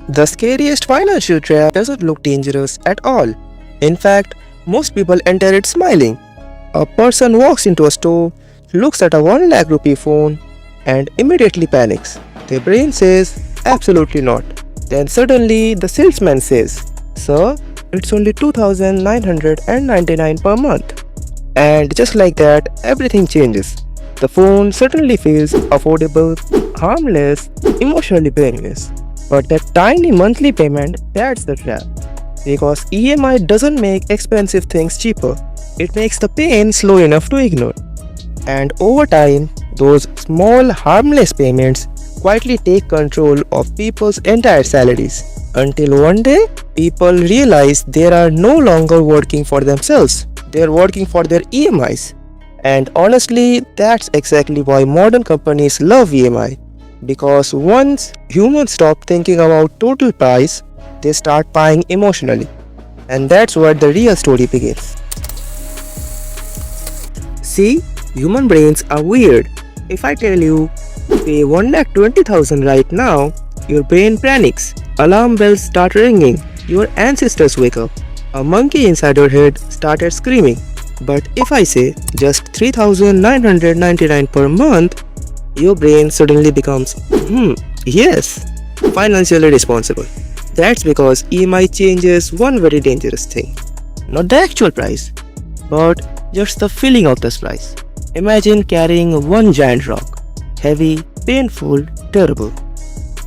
The scariest financial trap doesn't look dangerous at all. In fact, most people enter it smiling. A person walks into a store, looks at a 1 lakh rupee phone, and immediately panics. Their brain says, absolutely not. Then suddenly the salesman says, Sir, it's only 2,999 per month. And just like that, everything changes. The phone suddenly feels affordable, harmless, emotionally painless. But that tiny monthly payment, that's the trap. Because EMI doesn't make expensive things cheaper, it makes the pain slow enough to ignore. And over time, those small harmless payments quietly take control of people's entire salaries. Until one day, people realize they are no longer working for themselves, they are working for their EMIs. And honestly, that's exactly why modern companies love EMI. Because once humans stop thinking about total price, they start buying emotionally. And that's where the real story begins. See, human brains are weird. If I tell you, pay 1,20,000 right now, your brain panics. Alarm bells start ringing. Your ancestors wake up. A monkey inside your head started screaming. But if I say just 3,999 per month, your brain suddenly becomes, yes, financially responsible. That's because EMI changes one very dangerous thing. Not the actual price, but just the feeling of this price. Imagine carrying one giant rock. Heavy, painful, terrible.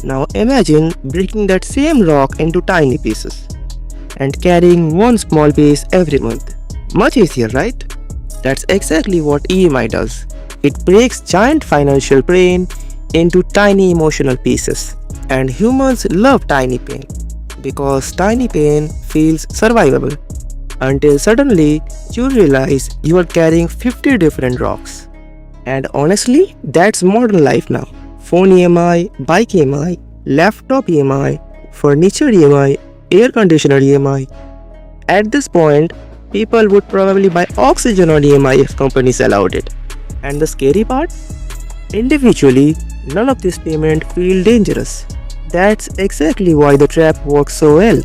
Now imagine breaking that same rock into tiny pieces and carrying one small piece every month. Much easier, right? That's exactly what EMI does. It breaks giant financial pain into tiny emotional pieces. And humans love tiny pain because tiny pain feels survivable. Until suddenly you realize you are carrying 50 different rocks. And honestly, that's modern life now. Phone EMI, bike EMI, laptop EMI, furniture EMI, air conditioner EMI. At this point, people would probably buy oxygen on EMI if companies allowed it. And the scary part? Individually, none of these payments feel dangerous. That's exactly why the trap works so well.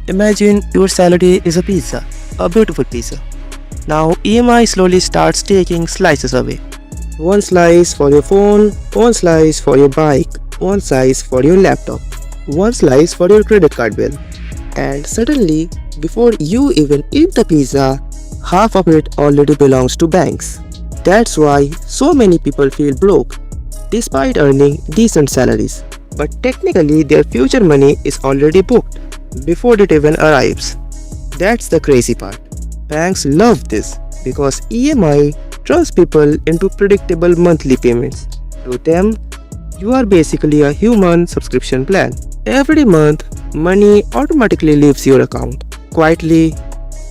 Imagine your salary is a pizza, a beautiful pizza. Now EMI slowly starts taking slices away. One slice for your phone, one slice for your bike, one slice for your laptop, one slice for your credit card bill. And suddenly, before you even eat the pizza, half of it already belongs to banks. That's why so many people feel broke, despite earning decent salaries. But technically, their future money is already booked before it even arrives. That's the crazy part. Banks love this because EMI trusts people into predictable monthly payments. To them, you are basically a human subscription plan. Every month, money automatically leaves your account, quietly,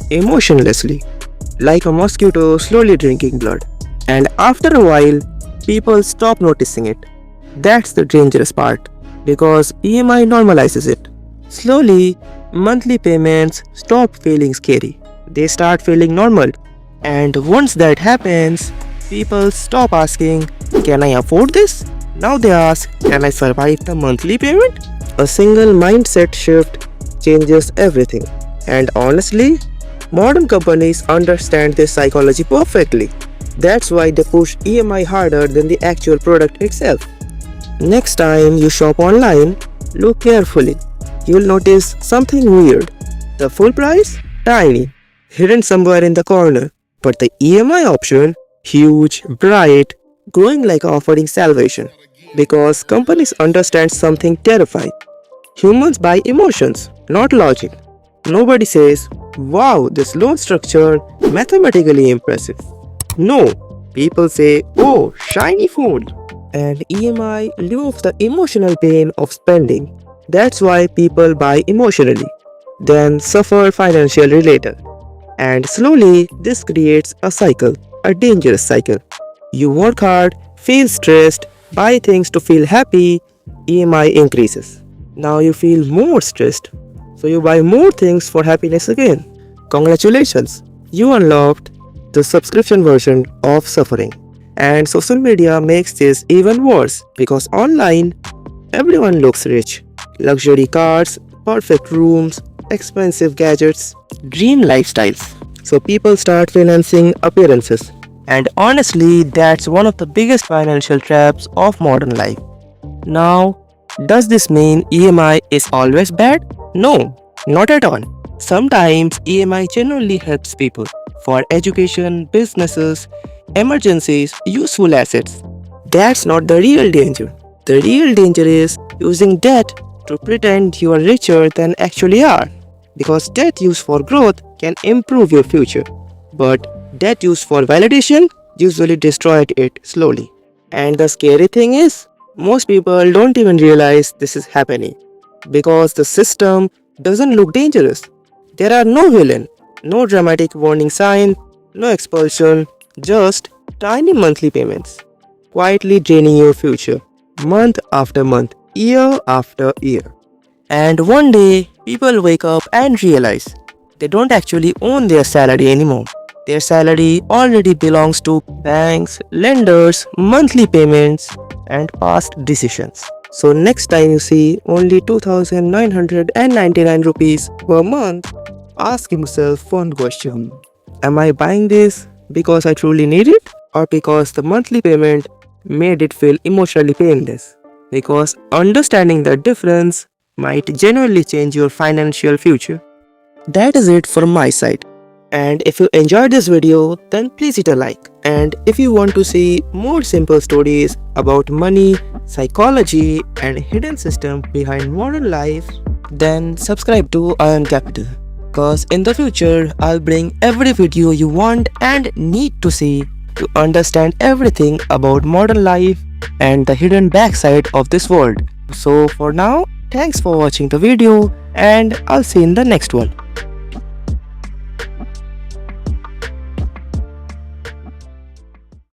emotionlessly, like a mosquito slowly drinking blood. And after a while, people stop noticing it. That's the dangerous part, because EMI normalizes it. Slowly, monthly payments stop feeling scary. They start feeling normal. And once that happens, people stop asking, can I afford this? Now they ask, can I survive the monthly payment? A single mindset shift changes everything. And honestly, modern companies understand this psychology perfectly. That's why they push EMI harder than the actual product itself. Next time you shop online, look carefully. You'll notice something weird. The full price? Tiny, hidden somewhere in the corner. But the EMI option? Huge, bright, glowing like offering salvation. Because companies understand something terrifying. Humans buy emotions, not logic. Nobody says, wow, this loan structure, mathematically impressive. No, people say, oh, shiny phone. And EMI removes the emotional pain of spending. That's why people buy emotionally, then suffer financially later. And slowly, this creates a cycle, a dangerous cycle. You work hard, feel stressed, buy things to feel happy, EMI increases. Now you feel more stressed, so you buy more things for happiness again. Congratulations, you unlocked the subscription version of suffering. And social media makes this even worse because online, everyone looks rich, Luxury cars, perfect rooms, expensive gadgets, dream lifestyles. So people start financing appearances. And honestly, that's one of the biggest financial traps of modern life. Now, does this mean EMI is always bad? No, not at all. Sometimes EMI genuinely helps people for education, businesses, emergencies, useful assets. That's not the real danger. The real danger is using debt to pretend you are richer than actually are. Because debt used for growth can improve your future, but debt used for validation usually destroys it slowly. And the scary thing is, most people don't even realize this is happening because the system doesn't look dangerous. There are no villain, no dramatic warning sign, no expulsion, just tiny monthly payments, quietly draining your future, month after month, year after year. And one day, people wake up and realize they don't actually own their salary anymore. Their salary already belongs to banks, lenders, monthly payments, and past decisions. So next time you see only 2,999 rupees per month, ask yourself one question. Am I buying this because I truly need it, or because the monthly payment made it feel emotionally painless? Because understanding the difference might genuinely change your financial future. That is it from my side. And if you enjoyed this video, then please hit a like. And if you want to see more simple stories about money, psychology, and hidden system behind modern life, then subscribe to Ayan Capital. Cause in the future, I'll bring every video you want and need to see to understand everything about modern life and the hidden backside of this world. So for now, thanks for watching the video and I'll see you in the next one.